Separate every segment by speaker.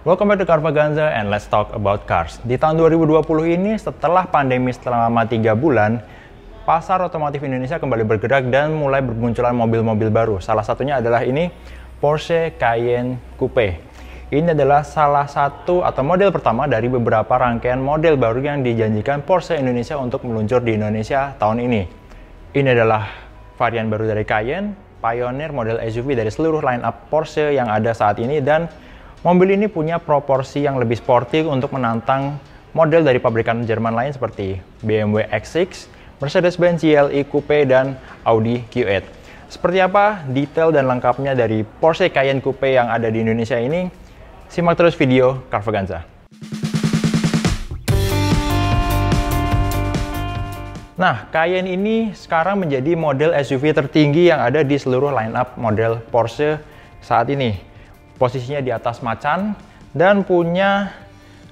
Speaker 1: Welcome back to Carvaganza and let's talk about cars. Di tahun 2020 ini, setelah pandemi selama 3 bulan, pasar otomotif Indonesia kembali bergerak dan mulai bermunculan mobil-mobil baru. Salah satunya adalah ini, Porsche Cayenne Coupe. Ini adalah salah satu atau model pertama dari beberapa rangkaian model baru yang dijanjikan Porsche Indonesia untuk meluncur di Indonesia tahun ini. Ini adalah varian baru dari Cayenne, pioneer model SUV dari seluruh line-up Porsche yang ada saat ini, dan mobil ini punya proporsi yang lebih sporty untuk menantang model dari pabrikan Jerman lain seperti BMW X6, Mercedes-Benz GLE Coupe, dan Audi Q8. Seperti apa detail dan lengkapnya dari Porsche Cayenne Coupe yang ada di Indonesia ini? Simak terus video Carvaganza. Nah, Cayenne ini sekarang menjadi model SUV tertinggi yang ada di seluruh line-up model Porsche saat ini. Posisinya di atas Macan dan punya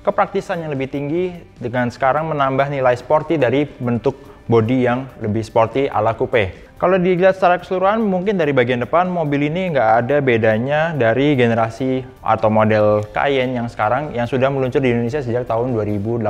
Speaker 1: kepraktisan yang lebih tinggi dengan sekarang menambah nilai sporty dari bentuk bodi yang lebih sporty ala coupe. Kalau dilihat secara keseluruhan, mungkin dari bagian depan mobil ini nggak ada bedanya dari generasi atau model Cayenne yang sekarang yang sudah meluncur di Indonesia sejak tahun 2018.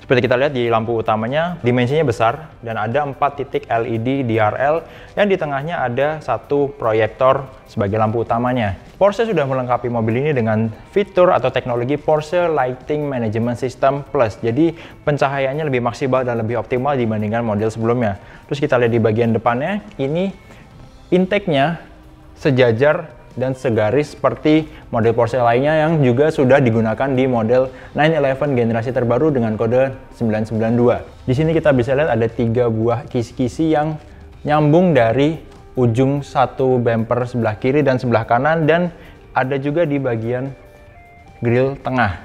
Speaker 1: Seperti kita lihat di lampu utamanya, dimensinya besar dan ada 4 titik LED DRL yang di tengahnya ada satu proyektor sebagai lampu utamanya. Porsche sudah melengkapi mobil ini dengan fitur atau teknologi Porsche Lighting Management System Plus. Jadi pencahayaannya lebih maksimal dan lebih optimal dibandingkan model sebelumnya. Terus kita lihat di bagian depannya, ini intake-nya sejajar dan segaris seperti model Porsche lainnya yang juga sudah digunakan di model 911 generasi terbaru dengan kode 992. Di sini kita bisa lihat ada 3 buah kisi-kisi yang nyambung dari ujung satu bumper sebelah kiri dan sebelah kanan, dan ada juga di bagian grill tengah.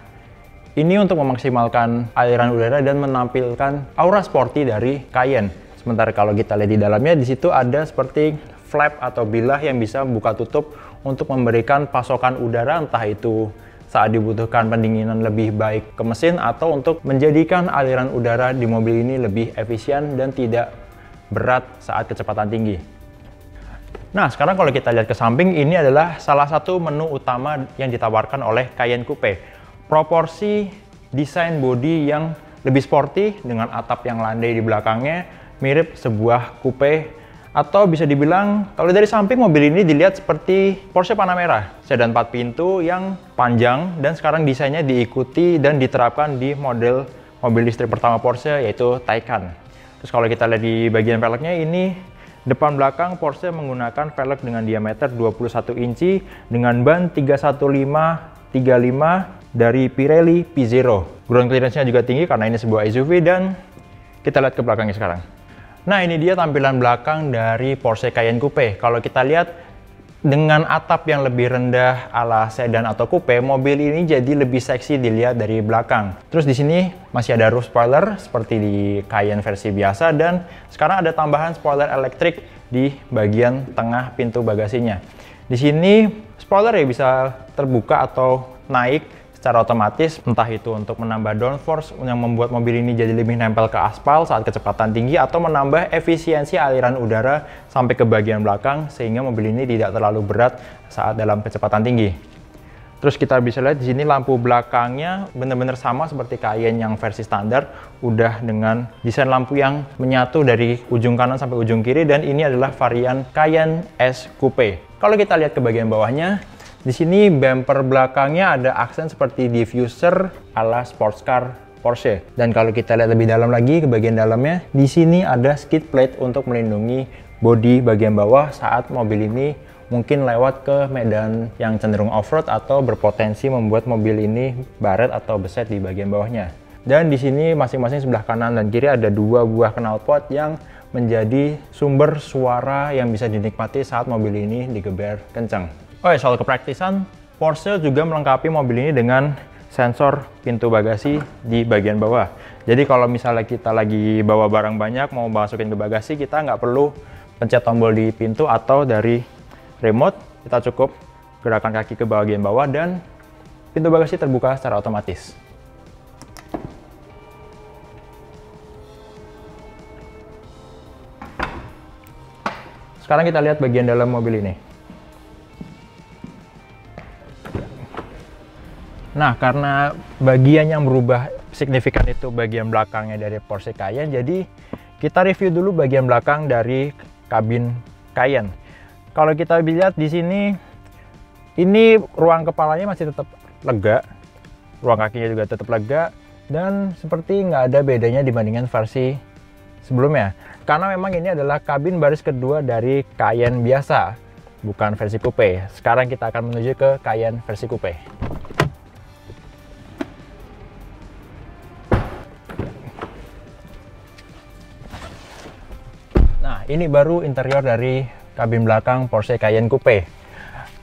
Speaker 1: Ini untuk memaksimalkan aliran udara dan menampilkan aura sporty dari Cayenne. Sementara kalau kita lihat di dalamnya, di situ ada seperti flap atau bilah yang bisa buka tutup untuk memberikan pasokan udara, entah itu saat dibutuhkan pendinginan lebih baik ke mesin atau untuk menjadikan aliran udara di mobil ini lebih efisien dan tidak berat saat kecepatan tinggi. Nah, sekarang kalau kita lihat ke samping, ini adalah salah satu menu utama yang ditawarkan oleh Cayenne Coupe. Proporsi desain bodi yang lebih sporty dengan atap yang landai di belakangnya, mirip sebuah coupe, atau bisa dibilang kalau dari samping mobil ini dilihat seperti Porsche Panamera, sedan 4 pintu yang panjang dan sekarang desainnya diikuti dan diterapkan di model mobil listrik pertama Porsche yaitu Taycan. Terus kalau kita lihat di bagian velgnya, ini depan belakang Porsche menggunakan velg dengan diameter 21 inci dengan ban 315/35 dari Pirelli P Zero. Ground clearance-nya juga tinggi karena ini sebuah SUV, dan kita lihat ke belakangnya sekarang. Nah, ini dia tampilan belakang dari Porsche Cayenne Coupe. Kalau kita lihat dengan atap yang lebih rendah ala sedan atau coupe, mobil ini jadi lebih seksi dilihat dari belakang. Terus di sini masih ada roof spoiler seperti di Cayenne versi biasa, dan sekarang ada tambahan spoiler elektrik di bagian tengah pintu bagasinya. Di sini spoiler ya bisa terbuka atau naik secara otomatis, entah itu untuk menambah downforce yang membuat mobil ini jadi lebih nempel ke aspal saat kecepatan tinggi, atau menambah efisiensi aliran udara sampai ke bagian belakang sehingga mobil ini tidak terlalu berat saat dalam kecepatan tinggi. Terus kita bisa lihat di sini lampu belakangnya benar-benar sama seperti Cayenne yang versi standar, udah dengan desain lampu yang menyatu dari ujung kanan sampai ujung kiri, dan ini adalah varian Cayenne S Coupe. Kalau kita lihat ke bagian bawahnya, di sini bumper belakangnya ada aksen seperti diffuser ala sports car Porsche. Dan kalau kita lihat lebih dalam lagi ke bagian dalamnya, di sini ada skid plate untuk melindungi bodi bagian bawah saat mobil ini mungkin lewat ke medan yang cenderung off-road atau berpotensi membuat mobil ini baret atau beset di bagian bawahnya. Dan di sini masing-masing sebelah kanan dan kiri ada 2 buah knalpot yang menjadi sumber suara yang bisa dinikmati saat mobil ini digeber kencang. Oh ya, soal kepraktisan, Porsche juga melengkapi mobil ini dengan sensor pintu bagasi di bagian bawah. Jadi kalau misalnya kita lagi bawa barang banyak, mau masukin ke bagasi, kita nggak perlu pencet tombol di pintu atau dari remote. Kita cukup gerakan kaki ke bagian bawah dan pintu bagasi terbuka secara otomatis. Sekarang kita lihat bagian dalam mobil ini. Nah, karena bagian yang berubah signifikan itu bagian belakangnya dari Porsche Cayenne, jadi kita review dulu bagian belakang dari kabin Cayenne. Kalau kita lihat di sini, ini ruang kepalanya masih tetap lega, ruang kakinya juga tetap lega, dan seperti nggak ada bedanya dibandingkan versi sebelumnya. Karena memang ini adalah kabin baris kedua dari Cayenne biasa, bukan versi coupe. Sekarang kita akan menuju ke Cayenne versi coupe. Nah, ini baru interior dari kabin belakang Porsche Cayenne Coupe.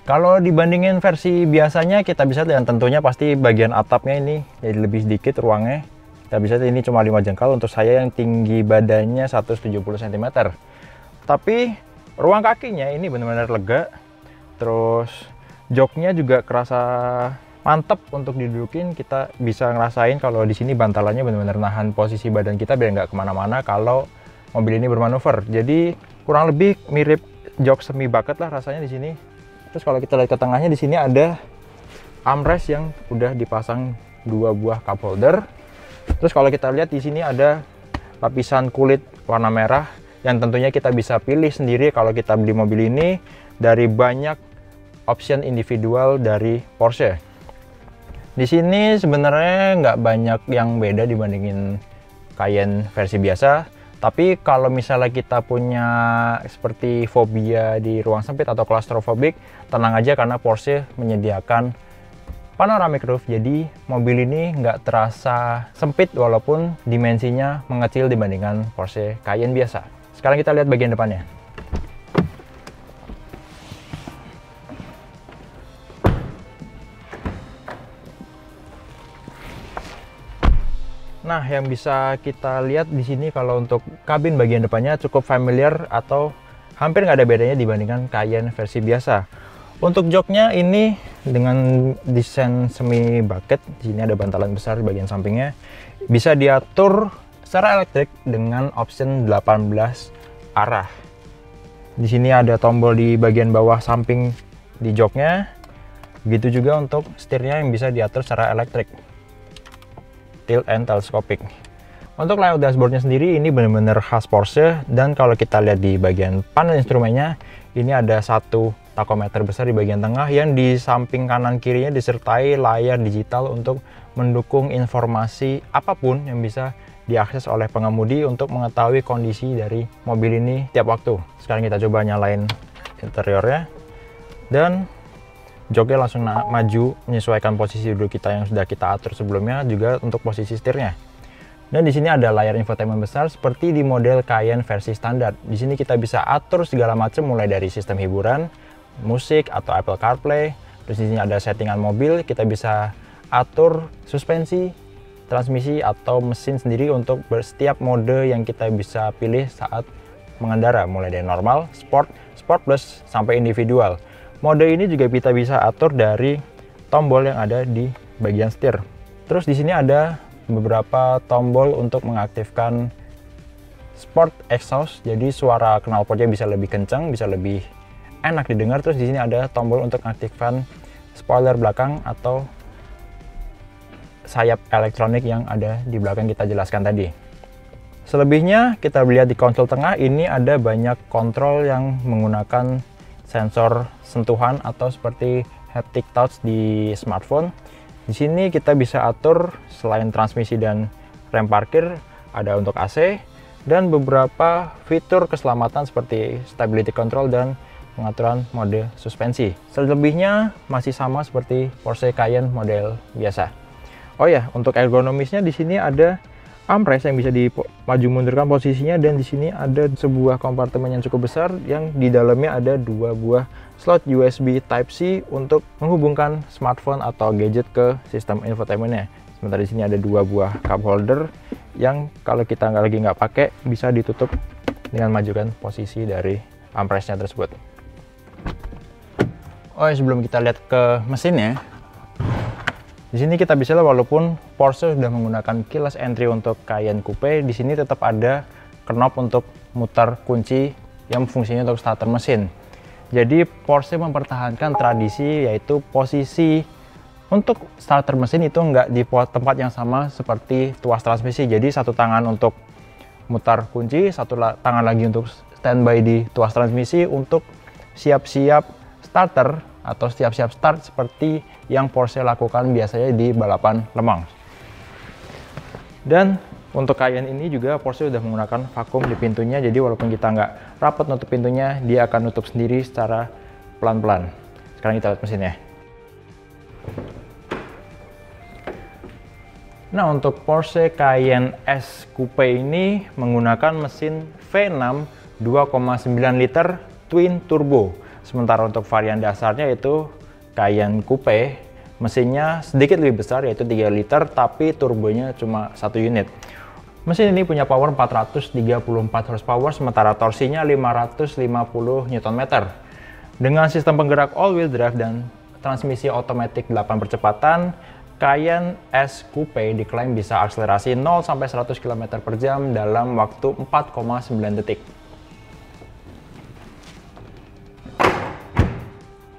Speaker 1: Kalau dibandingin versi biasanya, kita bisa lihat tentunya pasti bagian atapnya ini jadi lebih sedikit ruangnya. Kita bisa lihat ini cuma 5 jengkal untuk saya yang tinggi badannya 170 cm. Tapi ruang kakinya ini benar-benar lega. Terus joknya juga kerasa mantep untuk didudukin. Kita bisa ngerasain kalau di sini bantalannya benar-benar nahan posisi badan kita biar nggak kemana-mana kalau mobil ini bermanuver. Jadi kurang lebih mirip jok semi bucket lah rasanya di sini. Terus kalau kita lihat ke tengahnya, di sini ada armrest yang udah dipasang 2 buah cup holder. Terus kalau kita lihat di sini ada lapisan kulit warna merah yang tentunya kita bisa pilih sendiri kalau kita beli mobil ini dari banyak option individual dari Porsche. Di sini sebenarnya nggak banyak yang beda dibandingin Cayenne versi biasa. Tapi kalau misalnya kita punya seperti fobia di ruang sempit atau claustrophobic, tenang aja karena Porsche menyediakan panoramic roof. Jadi mobil ini nggak terasa sempit walaupun dimensinya mengecil dibandingkan Porsche Cayenne biasa. Sekarang kita lihat bagian depannya. Nah, yang bisa kita lihat di sini kalau untuk kabin bagian depannya cukup familiar atau hampir nggak ada bedanya dibandingkan Cayenne versi biasa. Untuk joknya ini dengan desain semi bucket, di sini ada bantalan besar di bagian sampingnya. Bisa diatur secara elektrik dengan option 18 arah. Di sini ada tombol di bagian bawah samping di joknya. Begitu juga untuk setirnya yang bisa diatur secara elektrik. Tilt and telescopic. Untuk layout dashboardnya sendiri ini benar-benar khas Porsche, dan kalau kita lihat di bagian panel instrumennya ini ada satu tachometer besar di bagian tengah yang di samping kanan kirinya disertai layar digital untuk mendukung informasi apapun yang bisa diakses oleh pengemudi untuk mengetahui kondisi dari mobil ini tiap waktu. Sekarang kita coba nyalain interiornya dan joknya langsung maju menyesuaikan posisi duduk kita yang sudah kita atur sebelumnya, juga untuk posisi setirnya. Dan di sini ada layar infotainment besar seperti di model Cayenne versi standar. Di sini kita bisa atur segala macam mulai dari sistem hiburan, musik atau Apple CarPlay. Terus di sini ada settingan mobil, kita bisa atur suspensi, transmisi atau mesin sendiri untuk setiap mode yang kita bisa pilih saat mengendara, mulai dari normal, sport, sport plus sampai individual. Mode ini juga kita bisa atur dari tombol yang ada di bagian setir. Terus di sini ada beberapa tombol untuk mengaktifkan sport exhaust. Jadi suara knalpotnya bisa lebih kencang, bisa lebih enak didengar. Terus di sini ada tombol untuk mengaktifkan spoiler belakang atau sayap elektronik yang ada di belakang kita jelaskan tadi. Selebihnya kita lihat di konsol tengah, ini ada banyak kontrol yang menggunakan sensor sentuhan atau seperti haptic touch di smartphone. Di sini kita bisa atur selain transmisi dan rem parkir, ada untuk AC dan beberapa fitur keselamatan seperti stability control dan pengaturan mode suspensi. Selebihnya masih sama seperti Porsche Cayenne model biasa. Oh ya, untuk ergonomisnya di sini ada armrest yang bisa dimaju mundurkan posisinya, dan di sini ada sebuah kompartemen yang cukup besar yang di dalamnya ada 2 buah slot USB Type-C untuk menghubungkan smartphone atau gadget ke sistem infotainmentnya. Sementara di sini ada 2 buah cup holder yang kalau kita nggak pakai bisa ditutup dengan majukan posisi dari armrestnya tersebut. Oh ya, sebelum kita lihat ke mesinnya, di sini kita bisa lihat walaupun Porsche sudah menggunakan keyless entry untuk Cayenne Coupe, di sini tetap ada knob untuk mutar kunci yang fungsinya untuk starter mesin. Jadi Porsche mempertahankan tradisi, yaitu posisi Untuk starter mesin itu nggak di tempat yang sama seperti tuas transmisi. Jadi satu tangan untuk mutar kunci, satu tangan lagi untuk standby di tuas transmisi untuk siap-siap starter atau siap-siap start seperti yang Porsche lakukan biasanya di balapan Le Mans. Dan untuk Cayenne ini juga Porsche sudah menggunakan vakum di pintunya, jadi walaupun kita nggak rapat nutup pintunya, dia akan nutup sendiri secara pelan-pelan. Sekarang kita lihat mesinnya. Nah, untuk Porsche Cayenne S Coupe ini menggunakan mesin V6 2,9 liter twin turbo. Sementara untuk varian dasarnya itu Cayenne Coupe, mesinnya sedikit lebih besar yaitu 3 liter tapi turbonya cuma 1 unit. Mesin ini punya power 434 horsepower sementara torsinya 550 Nm. Dengan sistem penggerak all-wheel drive dan transmisi otomatis 8 percepatan, Cayenne S Coupe diklaim bisa akselerasi 0 sampai 100 km per jam dalam waktu 4,9 detik.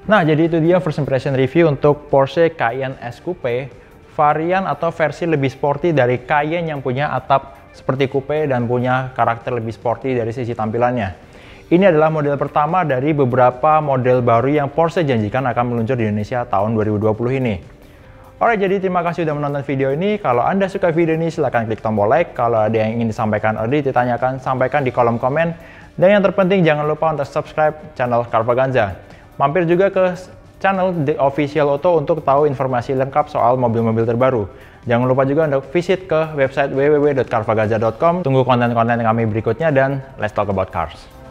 Speaker 1: Nah, jadi itu dia first impression review untuk Porsche Cayenne S Coupe, varian atau versi lebih sporty dari Cayenne yang punya atap seperti coupe dan punya karakter lebih sporty dari sisi tampilannya. Ini adalah model pertama dari beberapa model baru yang Porsche janjikan akan meluncur di Indonesia tahun 2020 ini. Alright, jadi terima kasih sudah menonton video ini. Kalau Anda suka video ini, silahkan klik tombol like. Kalau ada yang ingin disampaikan atau ditanyakan, sampaikan di kolom komen. Dan yang terpenting, jangan lupa untuk subscribe channel Carvaganza. Mampir juga ke channel The Official Auto untuk tahu informasi lengkap soal mobil-mobil terbaru. Jangan lupa juga untuk visit ke website www.carvaganza.com. Tunggu konten-konten kami berikutnya dan let's talk about cars.